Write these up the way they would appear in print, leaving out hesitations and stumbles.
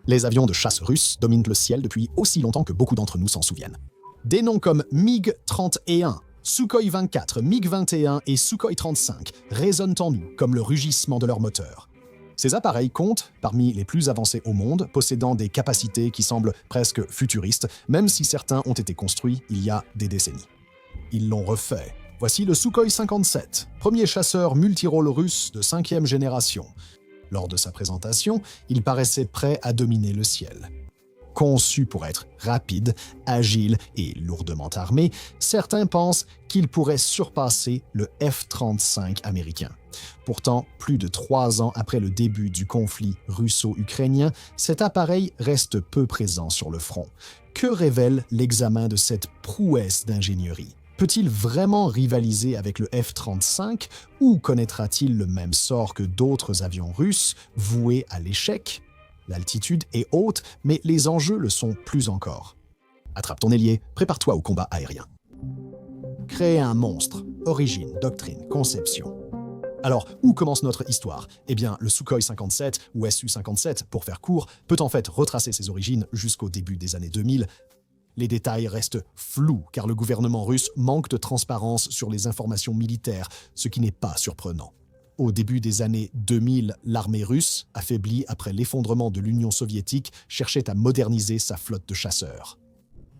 Les avions de chasse russes dominent le ciel depuis aussi longtemps que beaucoup d'entre nous s'en souviennent. Des noms comme MiG-31, Sukhoi 24, MiG-21 et Sukhoi 35 résonnent en nous comme le rugissement de leurs moteurs. Ces appareils comptent parmi les plus avancés au monde, possédant des capacités qui semblent presque futuristes, même si certains ont été construits il y a des décennies. Ils l'ont refait. Voici le Sukhoi 57, premier chasseur multirôle russe de 5e génération. Lors de sa présentation, il paraissait prêt à dominer le ciel. Conçu pour être rapide, agile et lourdement armé, certains pensent qu'il pourrait surpasser le F-35 américain. Pourtant, plus de 3 ans après le début du conflit russo-ukrainien, cet appareil reste peu présent sur le front. Que révèle l'examen de cette prouesse d'ingénierie? Peut-il vraiment rivaliser avec le F-35 ou connaîtra-t-il le même sort que d'autres avions russes voués à l'échec? L'altitude est haute, mais les enjeux le sont plus encore. Attrape ton ailier, prépare-toi au combat aérien. Créer un monstre. Origine, doctrine, conception. Alors, où commence notre histoire? Eh bien, le Sukhoi 57, ou Su-57 pour faire court, peut en fait retracer ses origines jusqu'au début des années 2000. Les détails restent flous car le gouvernement russe manque de transparence sur les informations militaires, ce qui n'est pas surprenant. Au début des années 2000, l'armée russe, affaiblie après l'effondrement de l'Union soviétique, cherchait à moderniser sa flotte de chasseurs.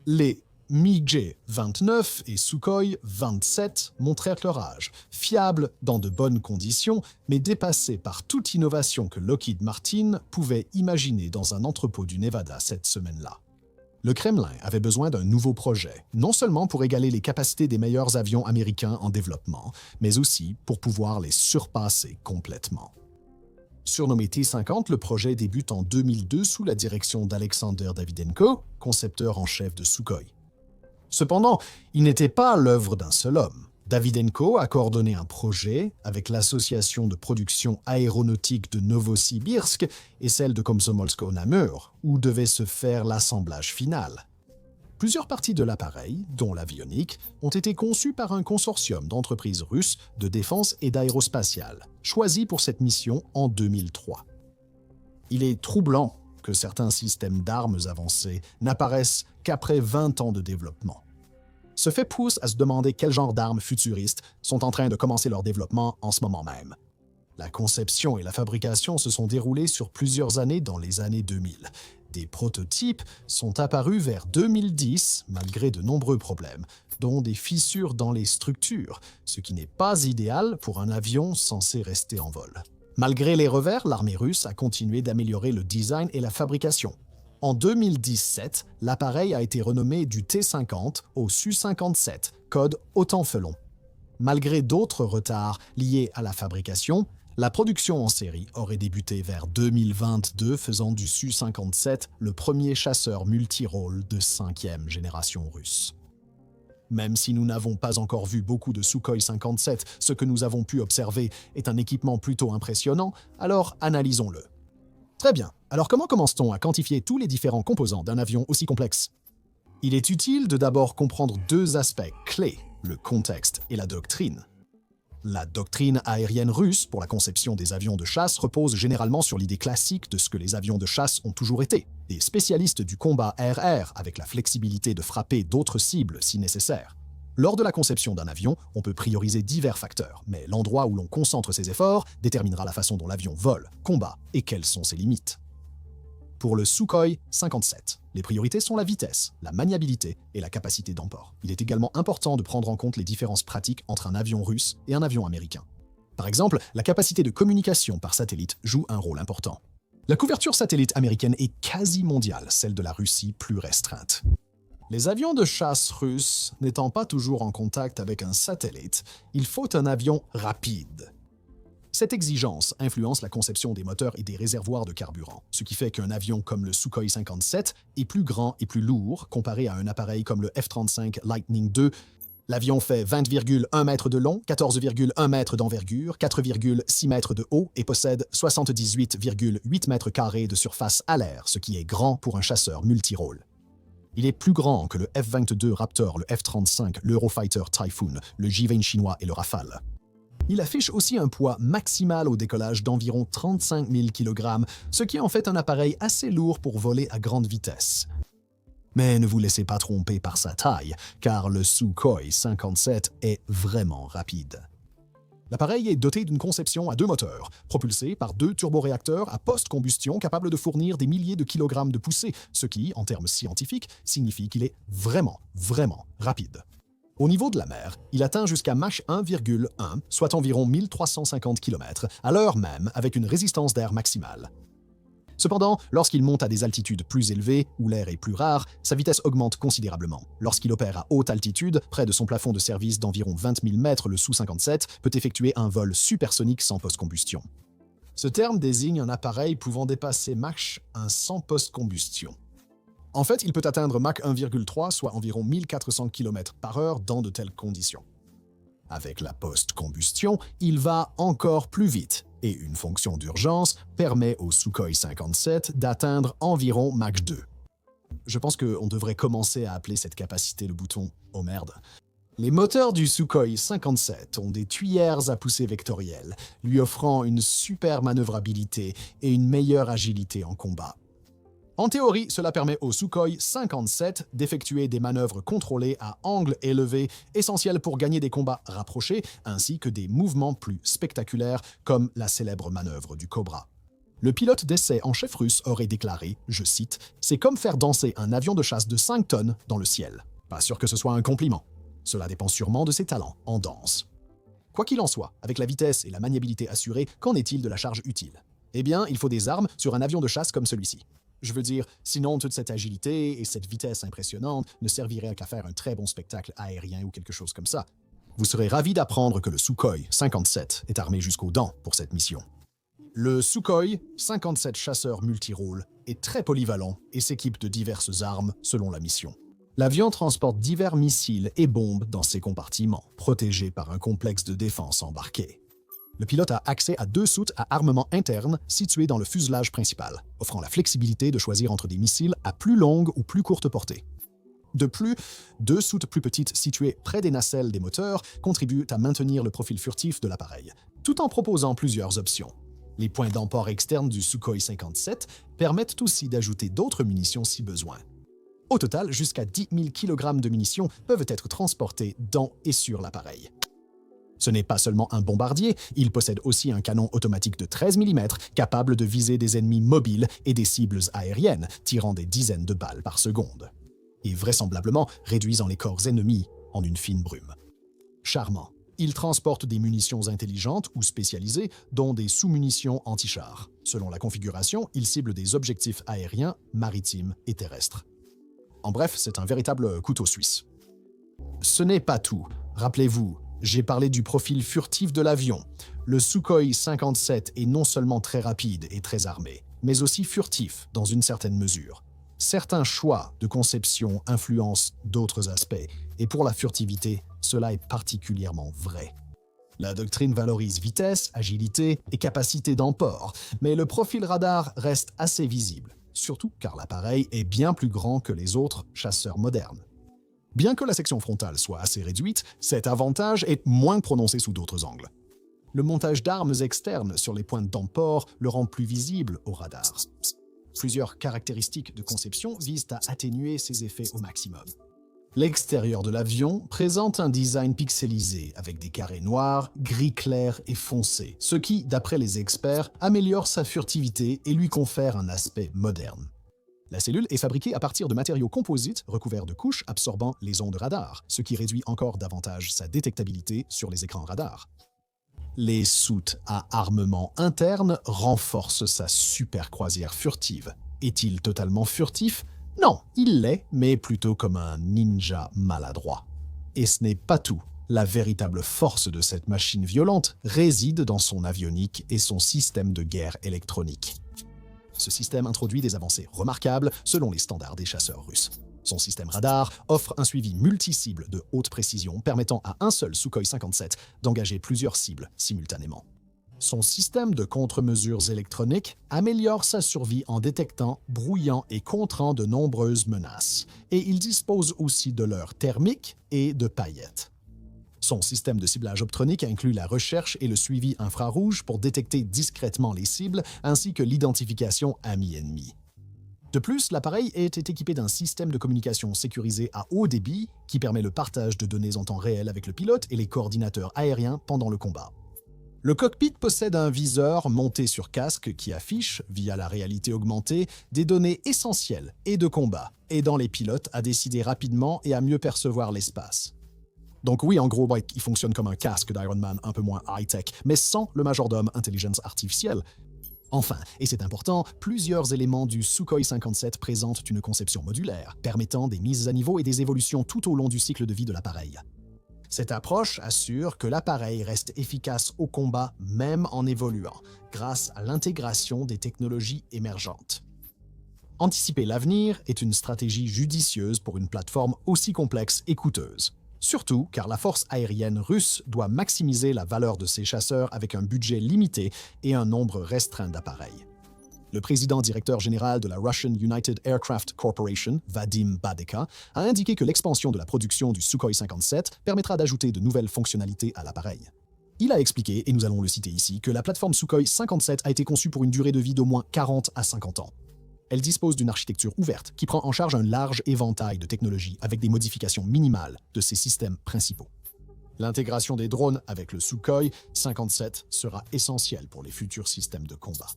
Les MiG-29 et Sukhoi 27 montrèrent leur âge, fiables dans de bonnes conditions, mais dépassés par toute innovation que Lockheed Martin pouvait imaginer dans un entrepôt du Nevada cette semaine-là. Le Kremlin avait besoin d'un nouveau projet, non seulement pour égaler les capacités des meilleurs avions américains en développement, mais aussi pour pouvoir les surpasser complètement. Surnommé T-50, le projet débute en 2002 sous la direction d'Alexander Davydenko, concepteur en chef de Sukhoi. Cependant, il n'était pas l'œuvre d'un seul homme. Davydenko a coordonné un projet avec l'association de production aéronautique de Novosibirsk et celle de Komsomolsk-on-Amur, où devait se faire l'assemblage final. Plusieurs parties de l'appareil, dont l'avionique, ont été conçues par un consortium d'entreprises russes de défense et d'aérospatiale, choisi pour cette mission en 2003. Il est troublant que certains systèmes d'armes avancés n'apparaissent qu'après 20 ans de développement. Ce fait pousse à se demander quel genre d'armes futuristes sont en train de commencer leur développement en ce moment même. La conception et la fabrication se sont déroulées sur plusieurs années dans les années 2000. Des prototypes sont apparus vers 2010 malgré de nombreux problèmes, dont des fissures dans les structures, ce qui n'est pas idéal pour un avion censé rester en vol. Malgré les revers, l'armée russe a continué d'améliorer le design et la fabrication. En 2017, l'appareil a été renommé du T-50 au Su-57, code Autant-Felon. Malgré d'autres retards liés à la fabrication, la production en série aurait débuté vers 2022, faisant du Su-57 le premier chasseur multirôle de 5e génération russe. Même si nous n'avons pas encore vu beaucoup de Sukhoi 57, ce que nous avons pu observer est un équipement plutôt impressionnant, alors analysons-le. Très bien, alors comment commence-t-on à quantifier tous les différents composants d'un avion aussi complexe? Il est utile de d'abord comprendre 2 aspects clés, le contexte et la doctrine. La doctrine aérienne russe pour la conception des avions de chasse repose généralement sur l'idée classique de ce que les avions de chasse ont toujours été, des spécialistes du combat air-air avec la flexibilité de frapper d'autres cibles si nécessaire. Lors de la conception d'un avion, on peut prioriser divers facteurs, mais l'endroit où l'on concentre ses efforts déterminera la façon dont l'avion vole, combat et quelles sont ses limites. Pour le Sukhoi 57, les priorités sont la vitesse, la maniabilité et la capacité d'emport. Il est également important de prendre en compte les différences pratiques entre un avion russe et un avion américain. Par exemple, la capacité de communication par satellite joue un rôle important. La couverture satellite américaine est quasi mondiale, celle de la Russie plus restreinte. Les avions de chasse russes n'étant pas toujours en contact avec un satellite, il faut un avion rapide. Cette exigence influence la conception des moteurs et des réservoirs de carburant, ce qui fait qu'un avion comme le Sukhoi 57 est plus grand et plus lourd comparé à un appareil comme le F-35 Lightning II. L'avion fait 20,1 mètres de long, 14,1 mètres d'envergure, 4,6 mètres de haut et possède 78,8 mètres carrés de surface à l'air, ce qui est grand pour un chasseur multirôle. Il est plus grand que le F-22 Raptor, le F-35, l'Eurofighter Typhoon, le J-20 chinois et le Rafale. Il affiche aussi un poids maximal au décollage d'environ 35 000 kg, ce qui en fait un appareil assez lourd pour voler à grande vitesse. Mais ne vous laissez pas tromper par sa taille, car le Sukhoi 57 est vraiment rapide. L'appareil est doté d'une conception à 2 moteurs, propulsés par 2 turboréacteurs à post-combustion capables de fournir des milliers de kilogrammes de poussée, ce qui, en termes scientifiques, signifie qu'il est vraiment rapide. Au niveau de la mer, il atteint jusqu'à Mach 1,1, soit environ 1350 km, à l'heure même avec une résistance d'air maximale. Cependant, lorsqu'il monte à des altitudes plus élevées, où l'air est plus rare, sa vitesse augmente considérablement. Lorsqu'il opère à haute altitude, près de son plafond de service d'environ 20 000 mètres, le Su-57 peut effectuer un vol supersonique sans post-combustion. Ce terme désigne un appareil pouvant dépasser Mach 1 sans post-combustion. En fait, il peut atteindre Mach 1,3, soit environ 1400 km/h dans de telles conditions. Avec la post-combustion, il va encore plus vite, et une fonction d'urgence permet au Sukhoi 57 d'atteindre environ Mach 2. Je pense qu'on devrait commencer à appeler cette capacité le bouton « Oh merde ». Les moteurs du Sukhoi 57 ont des tuyères à poussée vectorielle, lui offrant une super manœuvrabilité et une meilleure agilité en combat. En théorie, cela permet au Sukhoi 57 d'effectuer des manœuvres contrôlées à angle élevé, essentielles pour gagner des combats rapprochés, ainsi que des mouvements plus spectaculaires, comme la célèbre manœuvre du Cobra. Le pilote d'essai en chef russe aurait déclaré, je cite, « C'est comme faire danser un avion de chasse de 5 tonnes dans le ciel. » Pas sûr que ce soit un compliment. Cela dépend sûrement de ses talents en danse. Quoi qu'il en soit, avec la vitesse et la maniabilité assurée, qu'en est-il de la charge utile? Eh bien, il faut des armes sur un avion de chasse comme celui-ci. Je veux dire, sinon toute cette agilité et cette vitesse impressionnante ne serviraient qu'à faire un très bon spectacle aérien ou quelque chose comme ça. Vous serez ravis d'apprendre que le Sukhoi 57 est armé jusqu'aux dents pour cette mission. Le Sukhoi 57 chasseur multirôle est très polyvalent et s'équipe de diverses armes selon la mission. L'avion transporte divers missiles et bombes dans ses compartiments, protégés par un complexe de défense embarqué. Le pilote a accès à 2 soutes à armement interne situées dans le fuselage principal, offrant la flexibilité de choisir entre des missiles à plus longue ou plus courte portée. De plus, 2 soutes plus petites situées près des nacelles des moteurs contribuent à maintenir le profil furtif de l'appareil, tout en proposant plusieurs options. Les points d'emport externes du Sukhoi 57 permettent aussi d'ajouter d'autres munitions si besoin. Au total, jusqu'à 10 000 kg de munitions peuvent être transportées dans et sur l'appareil. Ce n'est pas seulement un bombardier, il possède aussi un canon automatique de 13 mm capable de viser des ennemis mobiles et des cibles aériennes, tirant des dizaines de balles par seconde, et vraisemblablement réduisant les corps ennemis en une fine brume. Charmant. Il transporte des munitions intelligentes ou spécialisées, dont des sous-munitions anti-chars. Selon la configuration, il cible des objectifs aériens, maritimes et terrestres. En bref, c'est un véritable couteau suisse. Ce n'est pas tout. Rappelez-vous, j'ai parlé du profil furtif de l'avion. Le Sukhoi 57 est non seulement très rapide et très armé, mais aussi furtif dans une certaine mesure. Certains choix de conception influencent d'autres aspects, et pour la furtivité, cela est particulièrement vrai. La doctrine valorise vitesse, agilité et capacité d'emport, mais le profil radar reste assez visible, surtout car l'appareil est bien plus grand que les autres chasseurs modernes. Bien que la section frontale soit assez réduite, cet avantage est moins prononcé sous d'autres angles. Le montage d'armes externes sur les pointes d'emport le rend plus visible au radar. Plusieurs caractéristiques de conception visent à atténuer ces effets au maximum. L'extérieur de l'avion présente un design pixelisé avec des carrés noirs, gris clair et foncé, ce qui, d'après les experts, améliore sa furtivité et lui confère un aspect moderne. La cellule est fabriquée à partir de matériaux composites recouverts de couches absorbant les ondes radar, ce qui réduit encore davantage sa détectabilité sur les écrans radar. Les soutes à armement interne renforcent sa super croisière furtive. Est-il totalement furtif? Non, il l'est, mais plutôt comme un ninja maladroit. Et ce n'est pas tout. La véritable force de cette machine violente réside dans son avionique et son système de guerre électronique. Ce système introduit des avancées remarquables selon les standards des chasseurs russes. Son système radar offre un suivi multi-cible de haute précision permettant à un seul Sukhoi 57 d'engager plusieurs cibles simultanément. Son système de contre-mesures électroniques améliore sa survie en détectant, brouillant et contrant de nombreuses menaces. Et il dispose aussi de leurres thermiques et de paillettes. Son système de ciblage optronique inclut la recherche et le suivi infrarouge pour détecter discrètement les cibles, ainsi que l'identification ami-ennemi. De plus, l'appareil est équipé d'un système de communication sécurisé à haut débit qui permet le partage de données en temps réel avec le pilote et les coordinateurs aériens pendant le combat. Le cockpit possède un viseur monté sur casque qui affiche, via la réalité augmentée, des données essentielles et de combat, aidant les pilotes à décider rapidement et à mieux percevoir l'espace. Donc oui, en gros, il fonctionne comme un casque d'Iron Man un peu moins high-tech, mais sans le majordome intelligence artificielle. Enfin, et c'est important, plusieurs éléments du Sukhoi 57 présentent une conception modulaire, permettant des mises à niveau et des évolutions tout au long du cycle de vie de l'appareil. Cette approche assure que l'appareil reste efficace au combat même en évoluant, grâce à l'intégration des technologies émergentes. Anticiper l'avenir est une stratégie judicieuse pour une plateforme aussi complexe et coûteuse. Surtout car la force aérienne russe doit maximiser la valeur de ses chasseurs avec un budget limité et un nombre restreint d'appareils. Le président-directeur général de la Russian United Aircraft Corporation, Vadim Badeka, a indiqué que l'expansion de la production du Sukhoi 57 permettra d'ajouter de nouvelles fonctionnalités à l'appareil. Il a expliqué, et nous allons le citer ici, que la plateforme Sukhoi 57 a été conçue pour une durée de vie d'au moins 40 à 50 ans. Elle dispose d'une architecture ouverte qui prend en charge un large éventail de technologies avec des modifications minimales de ses systèmes principaux. L'intégration des drones avec le Sukhoi 57 sera essentielle pour les futurs systèmes de combat.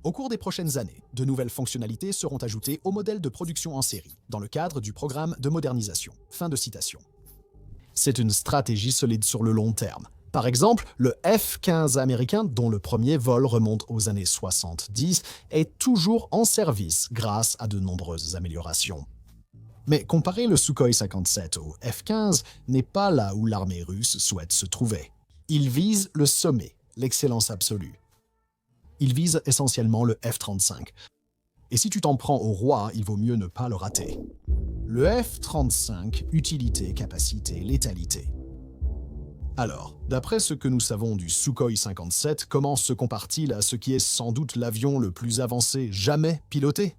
Au cours des prochaines années, de nouvelles fonctionnalités seront ajoutées au modèle de production en série, dans le cadre du programme de modernisation. Fin de citation. C'est une stratégie solide sur le long terme. Par exemple, le F-15 américain, dont le premier vol remonte aux années 70, est toujours en service grâce à de nombreuses améliorations. Mais comparer le Sukhoi 57 au F-15 n'est pas là où l'armée russe souhaite se trouver. Il vise le sommet, l'excellence absolue. Il vise essentiellement le F-35. Et si tu t'en prends au roi, il vaut mieux ne pas le rater. Le F-35, utilité, capacité, létalité. Alors, d'après ce que nous savons du Sukhoi 57, comment se compare-t-il à ce qui est sans doute l'avion le plus avancé jamais piloté?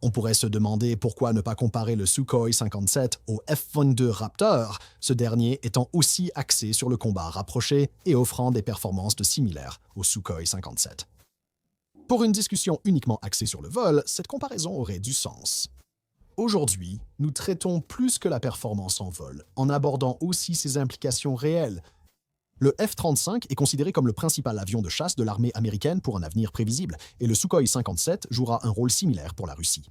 On pourrait se demander pourquoi ne pas comparer le Sukhoi 57 au F-22 Raptor, ce dernier étant aussi axé sur le combat rapproché et offrant des performances similaires au Sukhoi 57. Pour une discussion uniquement axée sur le vol, cette comparaison aurait du sens. Aujourd'hui, nous traitons plus que la performance en vol, en abordant aussi ses implications réelles. Le F-35 est considéré comme le principal avion de chasse de l'armée américaine pour un avenir prévisible, et le Sukhoi 57 jouera un rôle similaire pour la Russie.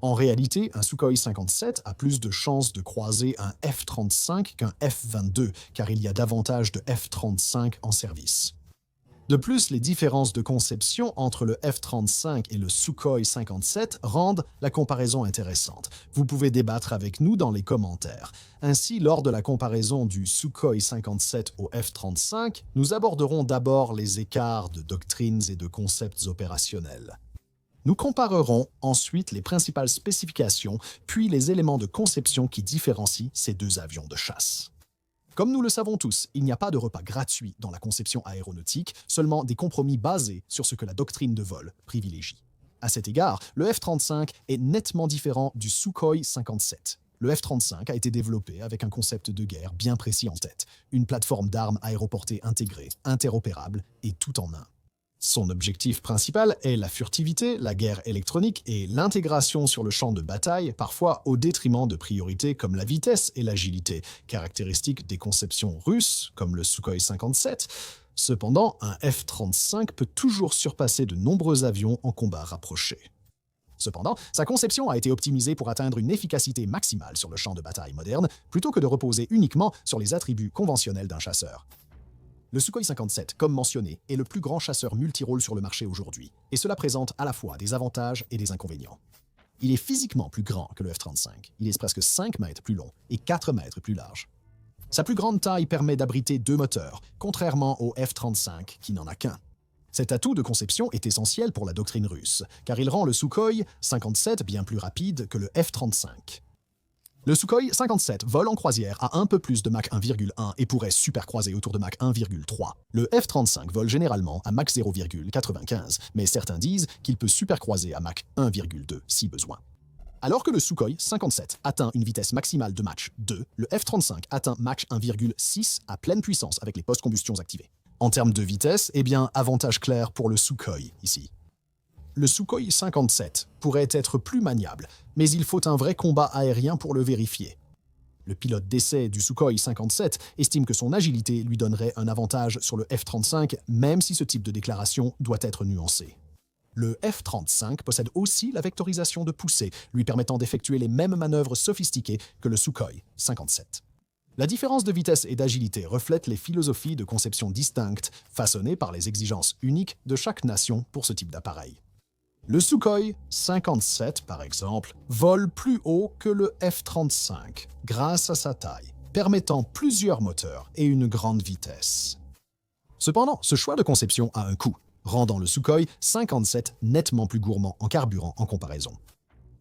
En réalité, un Sukhoi 57 a plus de chances de croiser un F-35 qu'un F-22, car il y a davantage de F-35 en service. De plus, les différences de conception entre le F-35 et le Sukhoi 57 rendent la comparaison intéressante. Vous pouvez débattre avec nous dans les commentaires. Ainsi, lors de la comparaison du Sukhoi 57 au F-35, nous aborderons d'abord les écarts de doctrines et de concepts opérationnels. Nous comparerons ensuite les principales spécifications, puis les éléments de conception qui différencient ces deux avions de chasse. Comme nous le savons tous, il n'y a pas de repas gratuit dans la conception aéronautique, seulement des compromis basés sur ce que la doctrine de vol privilégie. À cet égard, le F-35 est nettement différent du Sukhoi 57. Le F-35 a été développé avec un concept de guerre bien précis en tête, une plateforme d'armes aéroportée intégrée, interopérable et tout en un. Son objectif principal est la furtivité, la guerre électronique et l'intégration sur le champ de bataille, parfois au détriment de priorités comme la vitesse et l'agilité, caractéristiques des conceptions russes, comme le Sukhoi 57. Cependant, un F-35 peut toujours surpasser de nombreux avions en combat rapproché. Cependant, sa conception a été optimisée pour atteindre une efficacité maximale sur le champ de bataille moderne, plutôt que de reposer uniquement sur les attributs conventionnels d'un chasseur. Le Sukhoi 57, comme mentionné, est le plus grand chasseur multirôle sur le marché aujourd'hui, et cela présente à la fois des avantages et des inconvénients. Il est physiquement plus grand que le F-35, il est presque 5 mètres plus long et 4 mètres plus large. Sa plus grande taille permet d'abriter 2 moteurs, contrairement au F-35 qui n'en a qu'un. Cet atout de conception est essentiel pour la doctrine russe, car il rend le Sukhoi 57 bien plus rapide que le F-35. Le Sukhoi 57 vole en croisière à un peu plus de Mach 1,1 et pourrait supercroiser autour de Mach 1,3. Le F-35 vole généralement à Mach 0,95, mais certains disent qu'il peut supercroiser à Mach 1,2 si besoin. Alors que le Sukhoi 57 atteint une vitesse maximale de Mach 2, le F-35 atteint Mach 1,6 à pleine puissance avec les post-combustions activées. En termes de vitesse, eh bien, avantage clair pour le Sukhoi ici. Le Sukhoi 57 pourrait être plus maniable, mais il faut un vrai combat aérien pour le vérifier. Le pilote d'essai du Sukhoi 57 estime que son agilité lui donnerait un avantage sur le F-35, même si ce type de déclaration doit être nuancé. Le F-35 possède aussi la vectorisation de poussée, lui permettant d'effectuer les mêmes manœuvres sophistiquées que le Sukhoi 57. La différence de vitesse et d'agilité reflète les philosophies de conception distinctes, façonnées par les exigences uniques de chaque nation pour ce type d'appareil. Le Sukhoi 57, par exemple, vole plus haut que le F-35, grâce à sa taille, permettant plusieurs moteurs et une grande vitesse. Cependant, ce choix de conception a un coût, rendant le Sukhoi 57 nettement plus gourmand en carburant en comparaison.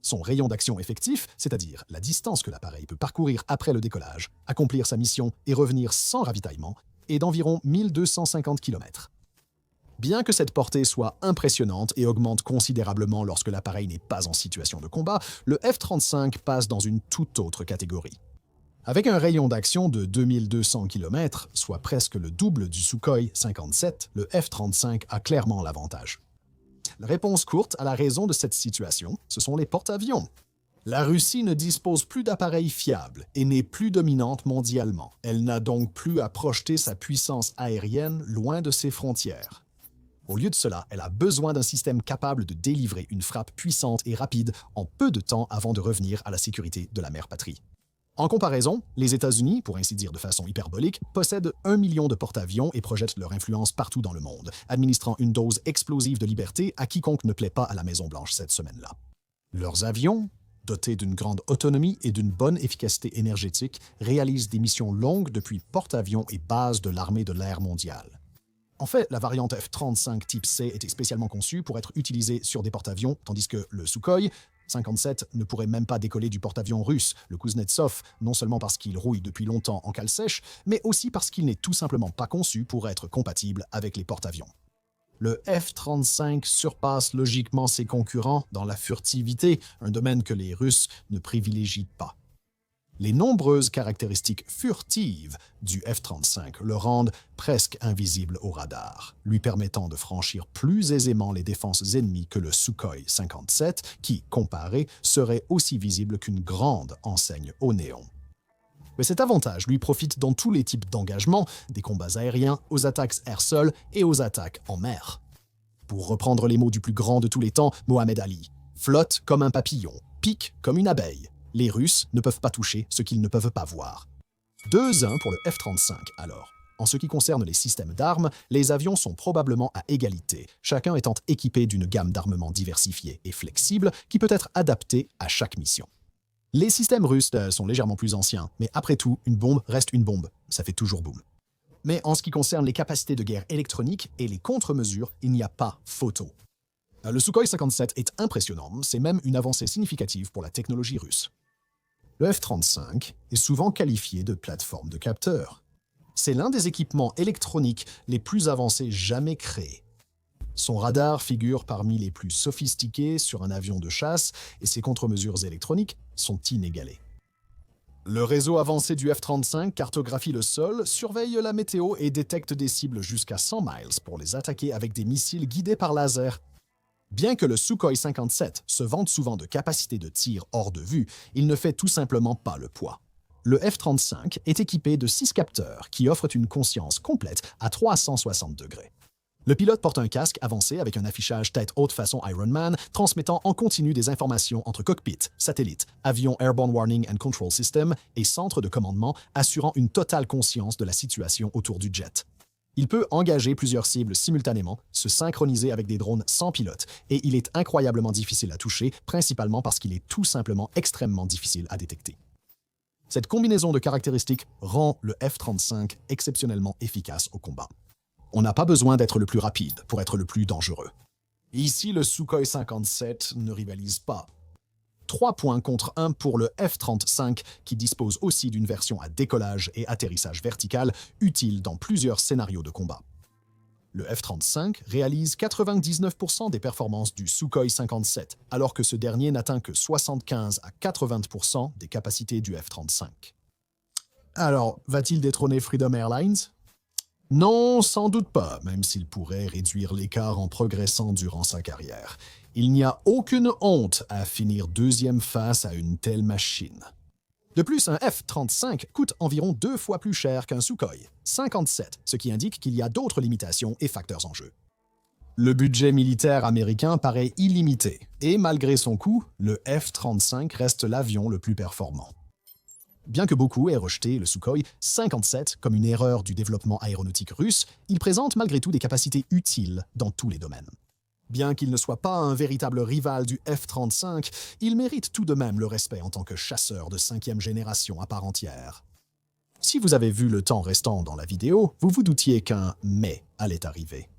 Son rayon d'action effectif, c'est-à-dire la distance que l'appareil peut parcourir après le décollage, accomplir sa mission et revenir sans ravitaillement, est d'environ 1250 km. Bien que cette portée soit impressionnante et augmente considérablement lorsque l'appareil n'est pas en situation de combat, le F-35 passe dans une toute autre catégorie. Avec un rayon d'action de 2200 km, soit presque le double du Sukhoi 57, le F-35 a clairement l'avantage. La réponse courte à la raison de cette situation, ce sont les porte-avions. La Russie ne dispose plus d'appareils fiables et n'est plus dominante mondialement. Elle n'a donc plus à projeter sa puissance aérienne loin de ses frontières. Au lieu de cela, elle a besoin d'un système capable de délivrer une frappe puissante et rapide en peu de temps avant de revenir à la sécurité de la mère patrie. En comparaison, les États-Unis, pour ainsi dire de façon hyperbolique, possèdent 1 million de porte-avions et projettent leur influence partout dans le monde, administrant une dose explosive de liberté à quiconque ne plaît pas à la Maison-Blanche cette semaine-là. Leurs avions, dotés d'une grande autonomie et d'une bonne efficacité énergétique, réalisent des missions longues depuis porte-avions et bases de l'armée de l'air mondiale. En fait, la variante F-35 type C était spécialement conçue pour être utilisée sur des porte-avions, tandis que le Sukhoi 57 ne pourrait même pas décoller du porte-avions russe, le Kuznetsov, non seulement parce qu'il rouille depuis longtemps en cale sèche, mais aussi parce qu'il n'est tout simplement pas conçu pour être compatible avec les porte-avions. Le F-35 surpasse logiquement ses concurrents dans la furtivité, un domaine que les Russes ne privilégient pas. Les nombreuses caractéristiques furtives du F-35 le rendent presque invisible au radar, lui permettant de franchir plus aisément les défenses ennemies que le Sukhoi 57, qui, comparé, serait aussi visible qu'une grande enseigne au néon. Mais cet avantage lui profite dans tous les types d'engagements, des combats aériens, aux attaques air-sol et aux attaques en mer. Pour reprendre les mots du plus grand de tous les temps, Mohamed Ali, flotte comme un papillon, pique comme une abeille. Les Russes ne peuvent pas toucher ce qu'ils ne peuvent pas voir. 2-1 pour le F-35 alors. En ce qui concerne les systèmes d'armes, les avions sont probablement à égalité, chacun étant équipé d'une gamme d'armements diversifiée et flexible qui peut être adaptée à chaque mission. Les systèmes russes sont légèrement plus anciens, mais après tout, une bombe reste une bombe, ça fait toujours boum. Mais en ce qui concerne les capacités de guerre électronique et les contre-mesures, il n'y a pas photo. Le Sukhoi 57 est impressionnant, c'est même une avancée significative pour la technologie russe. Le F-35 est souvent qualifié de plateforme de capteurs. C'est l'un des équipements électroniques les plus avancés jamais créés. Son radar figure parmi les plus sophistiqués sur un avion de chasse et ses contre-mesures électroniques sont inégalées. Le réseau avancé du F-35 cartographie le sol, surveille la météo et détecte des cibles jusqu'à 100 miles pour les attaquer avec des missiles guidés par laser. Bien que le Sukhoi 57 se vante souvent de capacités de tir hors de vue, il ne fait tout simplement pas le poids. Le F-35 est équipé de 6 capteurs qui offrent une conscience complète à 360 degrés. Le pilote porte un casque avancé avec un affichage tête haute façon Iron Man, transmettant en continu des informations entre cockpit, satellite, avion Airborne Warning and Control System et centre de commandement, assurant une totale conscience de la situation autour du jet. Il peut engager plusieurs cibles simultanément, se synchroniser avec des drones sans pilote, et il est incroyablement difficile à toucher, principalement parce qu'il est tout simplement extrêmement difficile à détecter. Cette combinaison de caractéristiques rend le F-35 exceptionnellement efficace au combat. On n'a pas besoin d'être le plus rapide pour être le plus dangereux. Ici, le Sukhoi 57 ne rivalise pas. 3 points contre 1 pour le F-35 qui dispose aussi d'une version à décollage et atterrissage vertical utile dans plusieurs scénarios de combat. Le F-35 réalise 99% des performances du Sukhoi 57, alors que ce dernier n'atteint que 75 à 80% des capacités du F-35. Alors, va-t-il détrôner Freedom Airlines? Non, sans doute pas, même s'il pourrait réduire l'écart en progressant durant sa carrière. Il n'y a aucune honte à finir deuxième face à une telle machine. De plus, un F-35 coûte environ 2 fois plus cher qu'un Sukhoi 57, ce qui indique qu'il y a d'autres limitations et facteurs en jeu. Le budget militaire américain paraît illimité, et malgré son coût, le F-35 reste l'avion le plus performant. Bien que beaucoup aient rejeté le Sukhoi 57 comme une erreur du développement aéronautique russe, il présente malgré tout des capacités utiles dans tous les domaines. Bien qu'il ne soit pas un véritable rival du F-35, il mérite tout de même le respect en tant que chasseur de 5e génération à part entière. Si vous avez vu le temps restant dans la vidéo, vous vous doutiez qu'un « mais » allait arriver.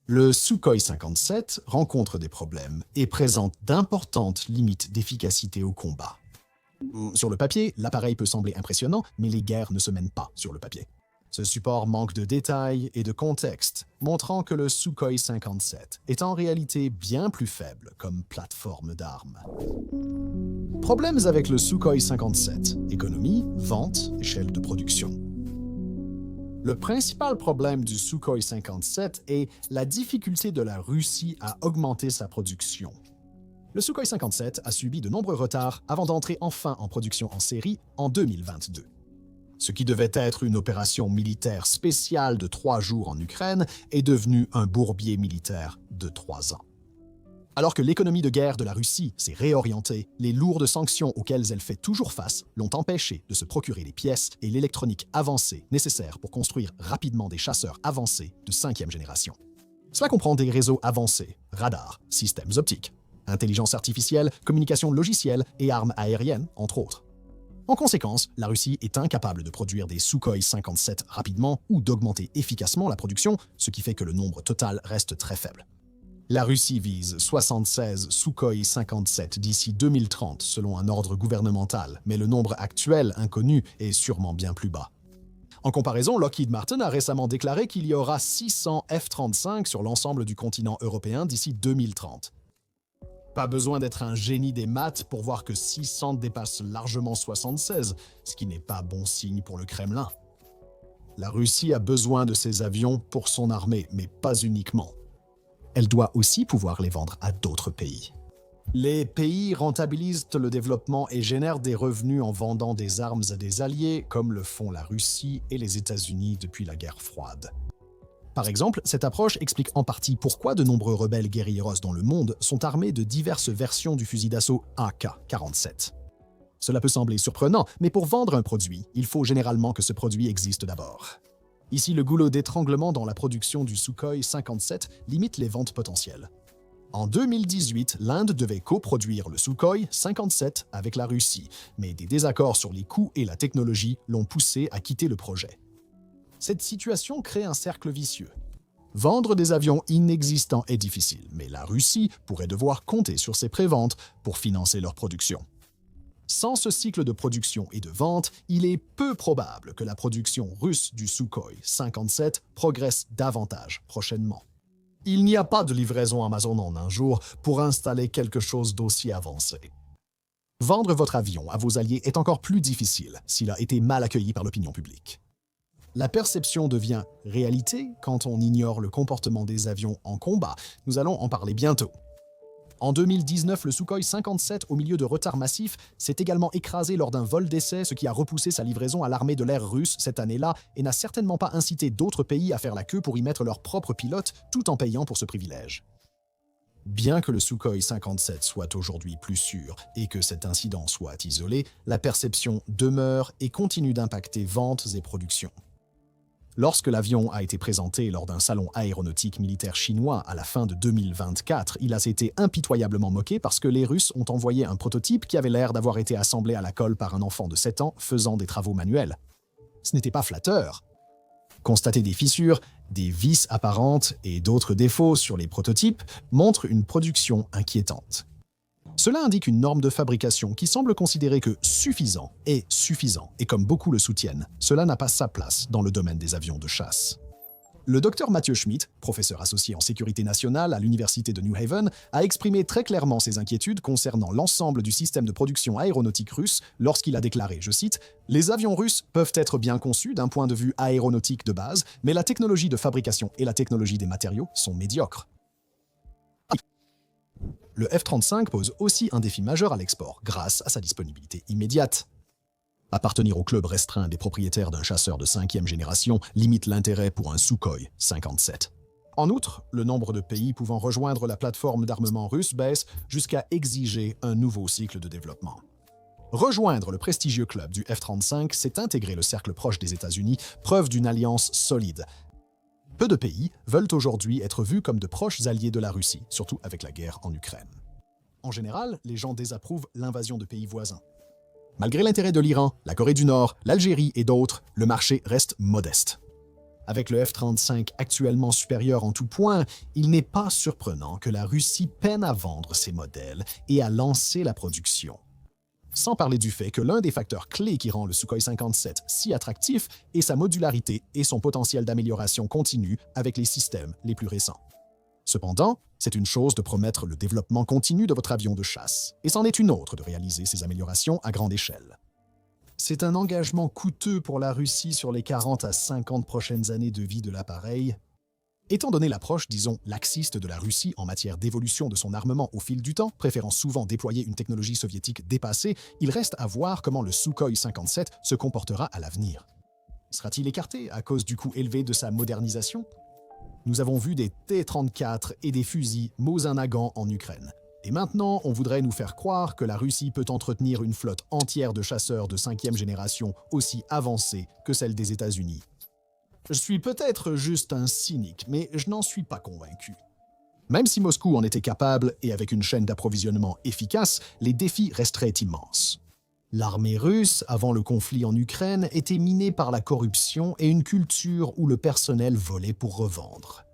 Le Sukhoi 57 rencontre des problèmes et présente d'importantes limites d'efficacité au combat. Sur le papier, l'appareil peut sembler impressionnant, mais les guerres ne se mènent pas sur le papier. Ce support manque de détails et de contexte, montrant que le Sukhoi 57 est en réalité bien plus faible comme plateforme d'armes. Problèmes avec le Sukhoi 57: économie, vente, échelle de production. Le principal problème du Sukhoi 57 est la difficulté de la Russie à augmenter sa production. Le Sukhoi 57 a subi de nombreux retards avant d'entrer enfin en production en série en 2022. Ce qui devait être une opération militaire spéciale de 3 jours en Ukraine est devenu un bourbier militaire de 3 ans. Alors que l'économie de guerre de la Russie s'est réorientée, les lourdes sanctions auxquelles elle fait toujours face l'ont empêché de se procurer les pièces et l'électronique avancée nécessaires pour construire rapidement des chasseurs avancés de 5e génération. Cela comprend des réseaux avancés, radars, systèmes optiques, intelligence artificielle, communication logicielle et armes aériennes, entre autres. En conséquence, la Russie est incapable de produire des Sukhoi 57 rapidement ou d'augmenter efficacement la production, ce qui fait que le nombre total reste très faible. La Russie vise 76 Sukhoi 57 d'ici 2030 selon un ordre gouvernemental, mais le nombre actuel inconnu est sûrement bien plus bas. En comparaison, Lockheed Martin a récemment déclaré qu'il y aura 600 F-35 sur l'ensemble du continent européen d'ici 2030. Pas besoin d'être un génie des maths pour voir que 600 dépasse largement 76, ce qui n'est pas bon signe pour le Kremlin. La Russie a besoin de ces avions pour son armée, mais pas uniquement. Elle doit aussi pouvoir les vendre à d'autres pays. Les pays rentabilisent le développement et génèrent des revenus en vendant des armes à des alliés, comme le font la Russie et les États-Unis depuis la guerre froide. Par exemple, cette approche explique en partie pourquoi de nombreux rebelles guérilleros dans le monde sont armés de diverses versions du fusil d'assaut AK-47. Cela peut sembler surprenant, mais pour vendre un produit, il faut généralement que ce produit existe d'abord. Ici, le goulot d'étranglement dans la production du Sukhoi 57 limite les ventes potentielles. En 2018, l'Inde devait coproduire le Sukhoi 57 avec la Russie, mais des désaccords sur les coûts et la technologie l'ont poussé à quitter le projet. Cette situation crée un cercle vicieux. Vendre des avions inexistants est difficile, mais la Russie pourrait devoir compter sur ses préventes pour financer leur production. Sans ce cycle de production et de vente, il est peu probable que la production russe du Sukhoi 57 progresse davantage prochainement. Il n'y a pas de livraison Amazon en un jour pour installer quelque chose d'aussi avancé. Vendre votre avion à vos alliés est encore plus difficile s'il a été mal accueilli par l'opinion publique. La perception devient réalité quand on ignore le comportement des avions en combat. Nous allons en parler bientôt. En 2019, le Sukhoi 57, au milieu de retards massifs, s'est également écrasé lors d'un vol d'essai, ce qui a repoussé sa livraison à l'armée de l'air russe cette année-là et n'a certainement pas incité d'autres pays à faire la queue pour y mettre leurs propres pilotes, tout en payant pour ce privilège. Bien que le Sukhoi 57 soit aujourd'hui plus sûr et que cet incident soit isolé, la perception demeure et continue d'impacter ventes et productions. Lorsque l'avion a été présenté lors d'un salon aéronautique militaire chinois à la fin de 2024, il a été impitoyablement moqué parce que les Russes ont envoyé un prototype qui avait l'air d'avoir été assemblé à la colle par un enfant de 7 ans faisant des travaux manuels. Ce n'était pas flatteur. Constater des fissures, des vis apparentes et d'autres défauts sur les prototypes montre une production inquiétante. Cela indique une norme de fabrication qui semble considérer que suffisant est suffisant, et comme beaucoup le soutiennent, cela n'a pas sa place dans le domaine des avions de chasse. Le docteur Mathieu Schmidt, professeur associé en sécurité nationale à l'Université de New Haven, a exprimé très clairement ses inquiétudes concernant l'ensemble du système de production aéronautique russe lorsqu'il a déclaré, je cite, « Les avions russes peuvent être bien conçus d'un point de vue aéronautique de base, mais la technologie de fabrication et la technologie des matériaux sont médiocres. » Le F-35 pose aussi un défi majeur à l'export grâce à sa disponibilité immédiate. Appartenir au club restreint des propriétaires d'un chasseur de 5e génération limite l'intérêt pour un Sukhoi 57. En outre, le nombre de pays pouvant rejoindre la plateforme d'armement russe baisse jusqu'à exiger un nouveau cycle de développement. Rejoindre le prestigieux club du F-35, c'est intégrer le cercle proche des États-Unis, preuve d'une alliance solide. Peu de pays veulent aujourd'hui être vus comme de proches alliés de la Russie, surtout avec la guerre en Ukraine. En général, les gens désapprouvent l'invasion de pays voisins. Malgré l'intérêt de l'Iran, la Corée du Nord, l'Algérie et d'autres, le marché reste modeste. Avec le F-35 actuellement supérieur en tout point, il n'est pas surprenant que la Russie peine à vendre ses modèles et à lancer la production. Sans parler du fait que l'un des facteurs clés qui rend le Sukhoi 57 si attractif est sa modularité et son potentiel d'amélioration continue avec les systèmes les plus récents. Cependant, c'est une chose de promettre le développement continu de votre avion de chasse, et c'en est une autre de réaliser ces améliorations à grande échelle. C'est un engagement coûteux pour la Russie sur les 40 à 50 prochaines années de vie de l'appareil. Étant donné l'approche, disons, laxiste de la Russie en matière d'évolution de son armement au fil du temps, préférant souvent déployer une technologie soviétique dépassée, il reste à voir comment le Sukhoi 57 se comportera à l'avenir. Sera-t-il écarté à cause du coût élevé de sa modernisation ? Nous avons vu des T-34 et des fusils Mosin-Nagant en Ukraine. Et maintenant, on voudrait nous faire croire que la Russie peut entretenir une flotte entière de chasseurs de 5e génération aussi avancée que celle des États-Unis. Je suis peut-être juste un cynique, mais je n'en suis pas convaincu. Même si Moscou en était capable et avec une chaîne d'approvisionnement efficace, les défis resteraient immenses. L'armée russe, avant le conflit en Ukraine, était minée par la corruption et une culture où le personnel volait pour revendre.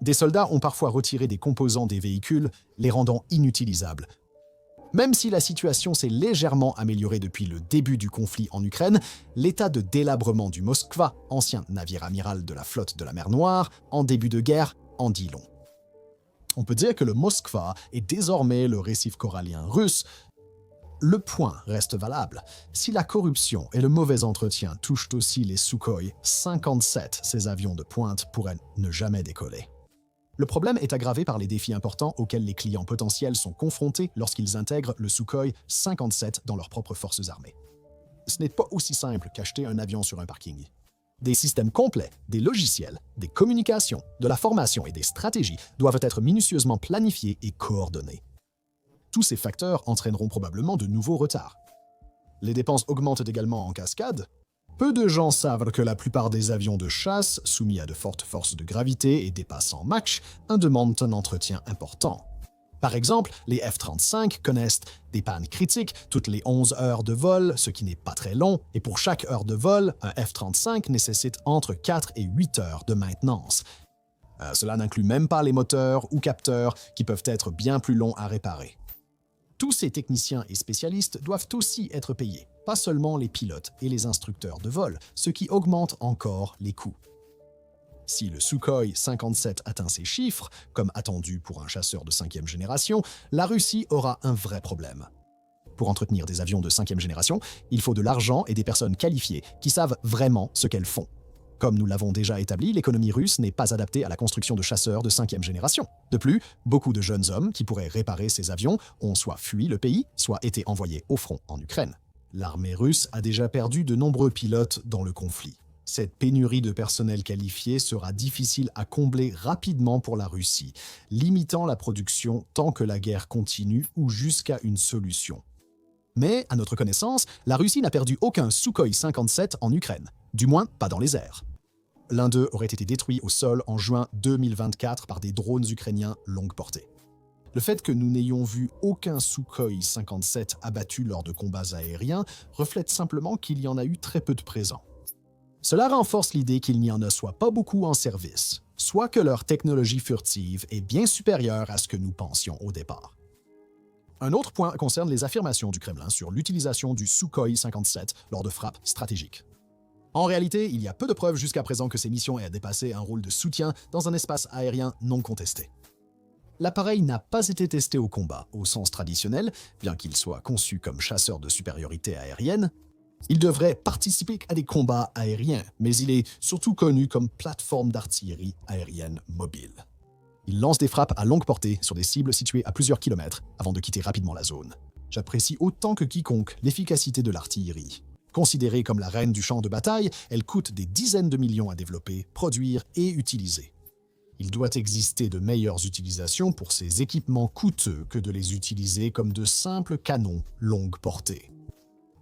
Des soldats ont parfois retiré des composants des véhicules, les rendant inutilisables. Même si la situation s'est légèrement améliorée depuis le début du conflit en Ukraine, l'état de délabrement du Moskva, ancien navire amiral de la flotte de la mer Noire, en début de guerre, en dit long. On peut dire que le Moskva est désormais le récif corallien russe. Le point reste valable. Si la corruption et le mauvais entretien touchent aussi les Sukhoi 57, ces avions de pointe pourraient ne jamais décoller. Le problème est aggravé par les défis importants auxquels les clients potentiels sont confrontés lorsqu'ils intègrent le Sukhoi 57 dans leurs propres forces armées. Ce n'est pas aussi simple qu'acheter un avion sur un parking. Des systèmes complets, des logiciels, des communications, de la formation et des stratégies doivent être minutieusement planifiés et coordonnés. Tous ces facteurs entraîneront probablement de nouveaux retards. Les dépenses augmentent également en cascade. Peu de gens savent que la plupart des avions de chasse, soumis à de fortes forces de gravité et dépassant Mach, demandent un entretien important. Par exemple, les F-35 connaissent des pannes critiques toutes les 11 heures de vol, ce qui n'est pas très long, et pour chaque heure de vol, un F-35 nécessite entre 4 et 8 heures de maintenance. Cela n'inclut même pas les moteurs ou capteurs qui peuvent être bien plus longs à réparer. Tous ces techniciens et spécialistes doivent aussi être payés, pas seulement les pilotes et les instructeurs de vol, ce qui augmente encore les coûts. Si le Sukhoi 57 atteint ces chiffres, comme attendu pour un chasseur de 5e génération, la Russie aura un vrai problème. Pour entretenir des avions de 5e génération, il faut de l'argent et des personnes qualifiées qui savent vraiment ce qu'elles font. Comme nous l'avons déjà établi, l'économie russe n'est pas adaptée à la construction de chasseurs de 5e génération. De plus, beaucoup de jeunes hommes qui pourraient réparer ces avions ont soit fui le pays, soit été envoyés au front en Ukraine. L'armée russe a déjà perdu de nombreux pilotes dans le conflit. Cette pénurie de personnel qualifié sera difficile à combler rapidement pour la Russie, limitant la production tant que la guerre continue ou jusqu'à une solution. Mais, à notre connaissance, la Russie n'a perdu aucun Sukhoi 57 en Ukraine, du moins pas dans les airs. L'un d'eux aurait été détruit au sol en juin 2024 par des drones ukrainiens longue portée. Le fait que nous n'ayons vu aucun Sukhoi 57 abattu lors de combats aériens reflète simplement qu'il y en a eu très peu de présents. Cela renforce l'idée qu'il n'y en a soit pas beaucoup en service, soit que leur technologie furtive est bien supérieure à ce que nous pensions au départ. Un autre point concerne les affirmations du Kremlin sur l'utilisation du Sukhoi 57 lors de frappes stratégiques. En réalité, il y a peu de preuves jusqu'à présent que ces missions aient dépassé un rôle de soutien dans un espace aérien non contesté. L'appareil n'a pas été testé au combat, au sens traditionnel, bien qu'il soit conçu comme chasseur de supériorité aérienne. Il devrait participer à des combats aériens, mais il est surtout connu comme plateforme d'artillerie aérienne mobile. Il lance des frappes à longue portée sur des cibles situées à plusieurs kilomètres avant de quitter rapidement la zone. J'apprécie autant que quiconque l'efficacité de l'artillerie. Considérée comme la reine du champ de bataille, elle coûte des dizaines de millions à développer, produire et utiliser. Il doit exister de meilleures utilisations pour ces équipements coûteux que de les utiliser comme de simples canons longue portée.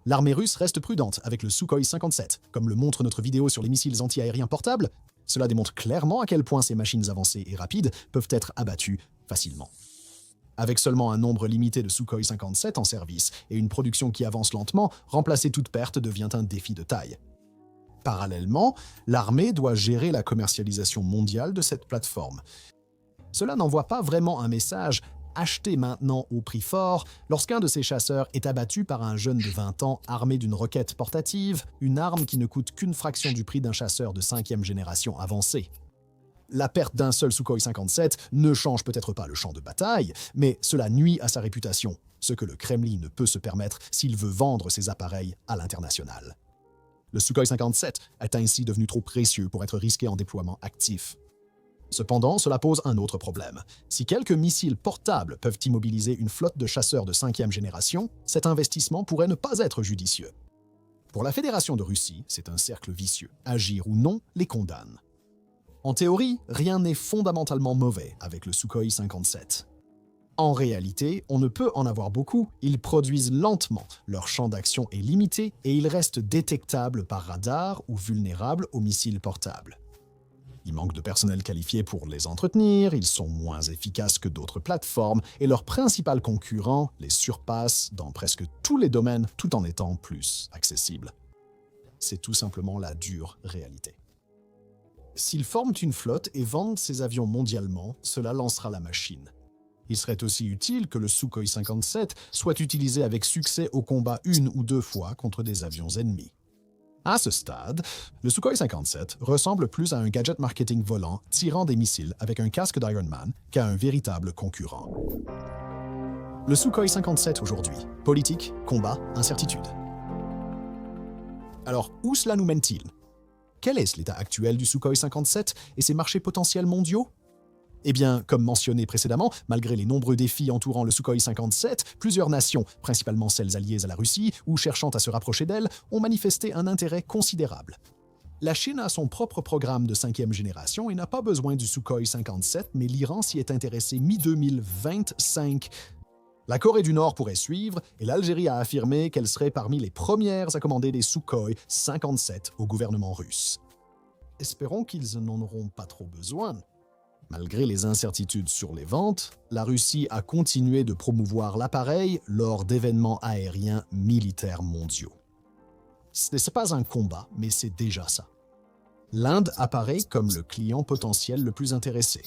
L'armée russe reste prudente avec le Sukhoi 57, comme le montre notre vidéo sur les missiles anti-aériens portables. Cela démontre clairement à quel point ces machines avancées et rapides peuvent être abattues facilement. Avec seulement un nombre limité de Sukhoi 57 en service et une production qui avance lentement, remplacer toute perte devient un défi de taille. Parallèlement, l'armée doit gérer la commercialisation mondiale de cette plateforme. Cela n'envoie pas vraiment un message « achetez maintenant au prix fort » lorsqu'un de ces chasseurs est abattu par un jeune de 20 ans armé d'une roquette portative, une arme qui ne coûte qu'une fraction du prix d'un chasseur de 5e génération avancé. La perte d'un seul Sukhoi 57 ne change peut-être pas le champ de bataille, mais cela nuit à sa réputation, ce que le Kremlin ne peut se permettre s'il veut vendre ses appareils à l'international. Le Sukhoi 57 est ainsi devenu trop précieux pour être risqué en déploiement actif. Cependant, cela pose un autre problème. Si quelques missiles portables peuvent immobiliser une flotte de chasseurs de 5e génération, cet investissement pourrait ne pas être judicieux. Pour la Fédération de Russie, c'est un cercle vicieux. Agir ou non les condamne. En théorie, rien n'est fondamentalement mauvais avec le Sukhoi 57. En réalité, on ne peut en avoir beaucoup, ils produisent lentement, leur champ d'action est limité et ils restent détectables par radar ou vulnérables aux missiles portables. Il manque de personnel qualifié pour les entretenir, ils sont moins efficaces que d'autres plateformes et leurs principaux concurrents les surpassent dans presque tous les domaines tout en étant plus accessibles. C'est tout simplement la dure réalité. S'ils forment une flotte et vendent ces avions mondialement, cela lancera la machine. Il serait aussi utile que le Sukhoi 57 soit utilisé avec succès au combat une ou deux fois contre des avions ennemis. À ce stade, le Sukhoi 57 ressemble plus à un gadget marketing volant tirant des missiles avec un casque d'Iron Man qu'à un véritable concurrent. Le Sukhoi 57 aujourd'hui, politique, combat, incertitude. Alors, où cela nous mène-t-il? Quel est l'état actuel du Sukhoi 57 et ses marchés potentiels mondiaux? Eh bien, comme mentionné précédemment, malgré les nombreux défis entourant le Sukhoi 57, plusieurs nations, principalement celles alliées à la Russie ou cherchant à se rapprocher d'elle, ont manifesté un intérêt considérable. La Chine a son propre programme de 5e génération et n'a pas besoin du Sukhoi 57, mais l'Iran s'y est intéressé mi-2025. La Corée du Nord pourrait suivre, et l'Algérie a affirmé qu'elle serait parmi les premières à commander des Sukhoi 57 au gouvernement russe. Espérons qu'ils n'en auront pas trop besoin. Malgré les incertitudes sur les ventes, la Russie a continué de promouvoir l'appareil lors d'événements aériens militaires mondiaux. Ce n'est pas un combat, mais c'est déjà ça. L'Inde apparaît comme le client potentiel le plus intéressé.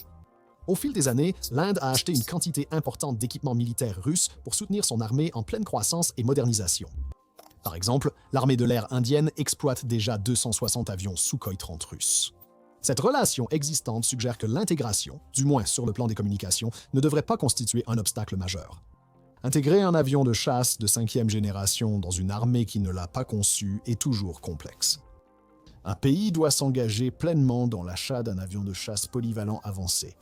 Au fil des années, l'Inde a acheté une quantité importante d'équipements militaires russes pour soutenir son armée en pleine croissance et modernisation. Par exemple, l'armée de l'air indienne exploite déjà 260 avions Sukhoi 30 russes. Cette relation existante suggère que l'intégration, du moins sur le plan des communications, ne devrait pas constituer un obstacle majeur. Intégrer un avion de chasse de 5e génération dans une armée qui ne l'a pas conçu est toujours complexe. Un pays doit s'engager pleinement dans l'achat d'un avion de chasse polyvalent avancé.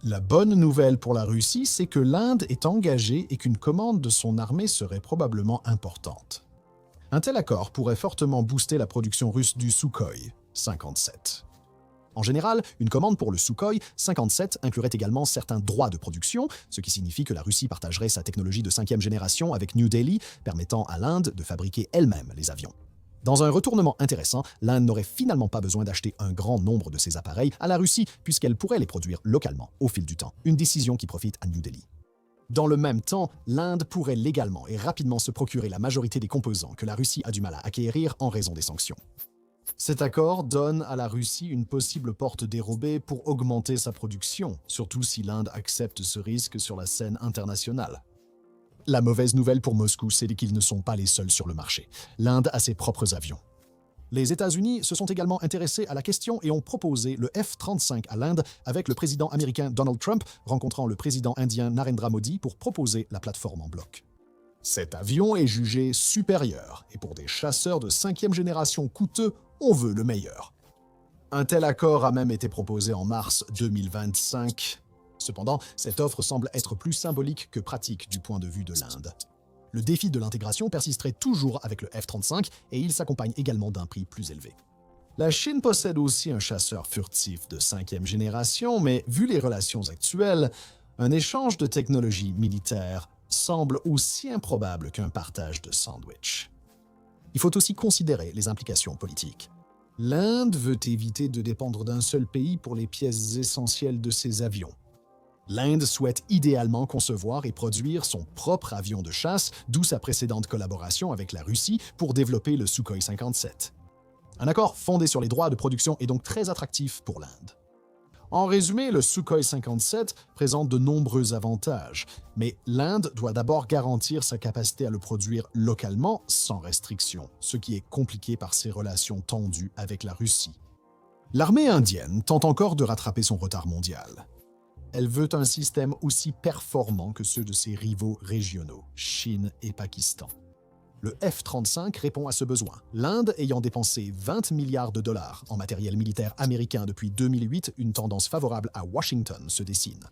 La bonne nouvelle pour la Russie, c'est que l'Inde est engagée et qu'une commande de son armée serait probablement importante. Un tel accord pourrait fortement booster la production russe du Sukhoi 57. En général, une commande pour le Sukhoi 57 inclurait également certains droits de production, ce qui signifie que la Russie partagerait sa technologie de 5e génération avec New Delhi, permettant à l'Inde de fabriquer elle-même les avions. Dans un retournement intéressant, l'Inde n'aurait finalement pas besoin d'acheter un grand nombre de ces appareils à la Russie, puisqu'elle pourrait les produire localement au fil du temps, une décision qui profite à New Delhi. Dans le même temps, l'Inde pourrait légalement et rapidement se procurer la majorité des composants que la Russie a du mal à acquérir en raison des sanctions. Cet accord donne à la Russie une possible porte dérobée pour augmenter sa production, surtout si l'Inde accepte ce risque sur la scène internationale. La mauvaise nouvelle pour Moscou, c'est qu'ils ne sont pas les seuls sur le marché. L'Inde a ses propres avions. Les États-Unis se sont également intéressés à la question et ont proposé le F-35 à l'Inde avec le président américain Donald Trump rencontrant le président indien Narendra Modi pour proposer la plateforme en bloc. Cet avion est jugé supérieur et pour des chasseurs de 5e génération coûteux, on veut le meilleur. Un tel accord a même été proposé en mars 2025. Cependant, cette offre semble être plus symbolique que pratique du point de vue de l'Inde. Le défi de l'intégration persisterait toujours avec le F-35 et il s'accompagne également d'un prix plus élevé. La Chine possède aussi un chasseur furtif de 5e génération, mais vu les relations actuelles, un échange de technologies militaires semble aussi improbable qu'un partage de sandwich. Il faut aussi considérer les implications politiques. L'Inde veut éviter de dépendre d'un seul pays pour les pièces essentielles de ses avions. L'Inde souhaite idéalement concevoir et produire son propre avion de chasse, d'où sa précédente collaboration avec la Russie pour développer le Sukhoi 57. Un accord fondé sur les droits de production est donc très attractif pour l'Inde. En résumé, le Sukhoi 57 présente de nombreux avantages, mais l'Inde doit d'abord garantir sa capacité à le produire localement sans restriction, ce qui est compliqué par ses relations tendues avec la Russie. L'armée indienne tente encore de rattraper son retard mondial. Elle veut un système aussi performant que ceux de ses rivaux régionaux, Chine et Pakistan. Le F-35 répond à ce besoin, l'Inde ayant dépensé 20 milliards de dollars en matériel militaire américain depuis 2008, une tendance favorable à Washington se dessine.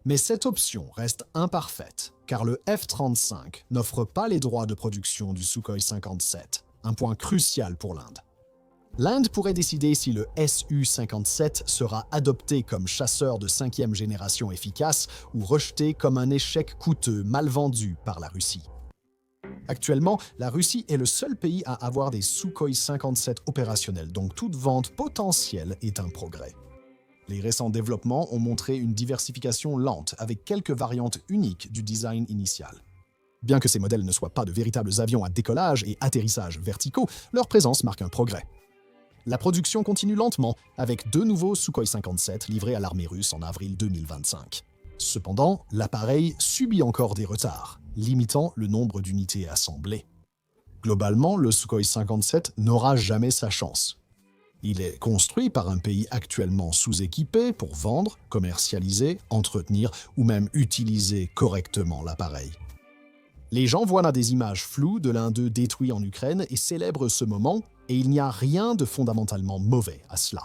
Mais cette option reste imparfaite, car le F-35 n'offre pas les droits de production du Sukhoi 57, un point crucial pour l'Inde. L'Inde pourrait décider si le Su-57 sera adopté comme chasseur de 5e génération efficace ou rejeté comme un échec coûteux mal vendu par la Russie. Actuellement, la Russie est le seul pays à avoir des Sukhoi 57 opérationnels, donc toute vente potentielle est un progrès. Les récents développements ont montré une diversification lente avec quelques variantes uniques du design initial. Bien que ces modèles ne soient pas de véritables avions à décollage et atterrissage verticaux, leur présence marque un progrès. La production continue lentement, avec 2 nouveaux Sukhoi 57 livrés à l'armée russe en avril 2025. Cependant, l'appareil subit encore des retards, limitant le nombre d'unités assemblées. Globalement, le Sukhoi 57 n'aura jamais sa chance. Il est construit par un pays actuellement sous-équipé pour vendre, commercialiser, entretenir ou même utiliser correctement l'appareil. Les gens voient là des images floues de l'un d'eux détruit en Ukraine et célèbrent ce moment, et il n'y a rien de fondamentalement mauvais à cela.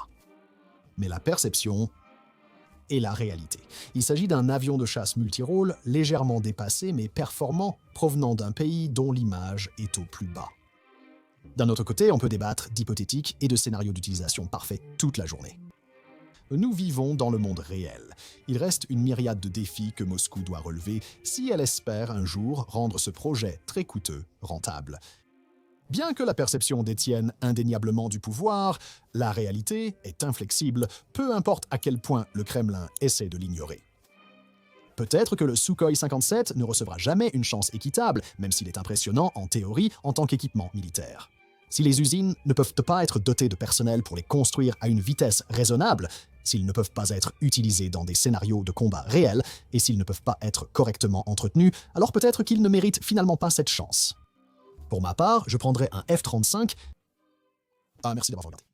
Mais la perception est la réalité. Il s'agit d'un avion de chasse multirôle légèrement dépassé mais performant, provenant d'un pays dont l'image est au plus bas. D'un autre côté, on peut débattre d'hypothétiques et de scénarios d'utilisation parfaits toute la journée. Nous vivons dans le monde réel. Il reste une myriade de défis que Moscou doit relever si elle espère un jour rendre ce projet très coûteux rentable. Bien que la perception détienne indéniablement du pouvoir, la réalité est inflexible, peu importe à quel point le Kremlin essaie de l'ignorer. Peut-être que le Sukhoi 57 ne recevra jamais une chance équitable, même s'il est impressionnant en théorie en tant qu'équipement militaire. Si les usines ne peuvent pas être dotées de personnel pour les construire à une vitesse raisonnable, s'ils ne peuvent pas être utilisés dans des scénarios de combat réels et s'ils ne peuvent pas être correctement entretenus, alors peut-être qu'ils ne méritent finalement pas cette chance. Pour ma part, je prendrais un F-35. Merci d'avoir regardé.